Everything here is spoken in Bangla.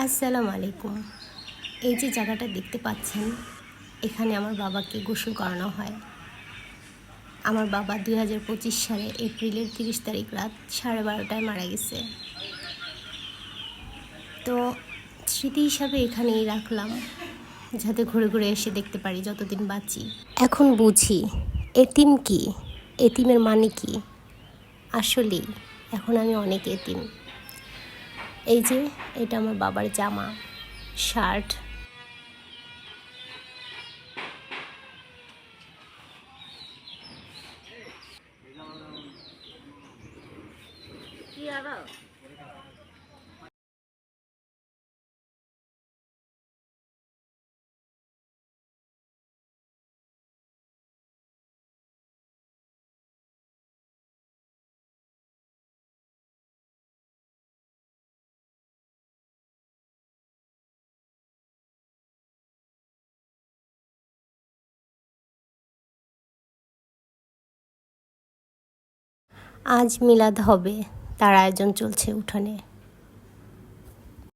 আসসালামু আলাইকুম। এই যে জায়গাটা দেখতে পাচ্ছেন, এখানে আমার বাবাকে গোসল করানো হয়। আমার বাবা 2025 সালে এপ্রিলের 30 তারিখ রাত 12:30টায় মারা গেছে। তো স্মৃতি হিসাবে এখানেই রাখলাম, যাতে ঘুরে ঘুরে এসে দেখতে পারি যতদিন বাঁচি। এখন বুঝি এতিম কি, এতিমের মানে কি। আসলেই এখন আমি অনেক এতিম। এই যে এটা আমার বাবার জামা, শার্ট। আজ মিলাদ হবে, তার আয়োজন চলছে উঠানে।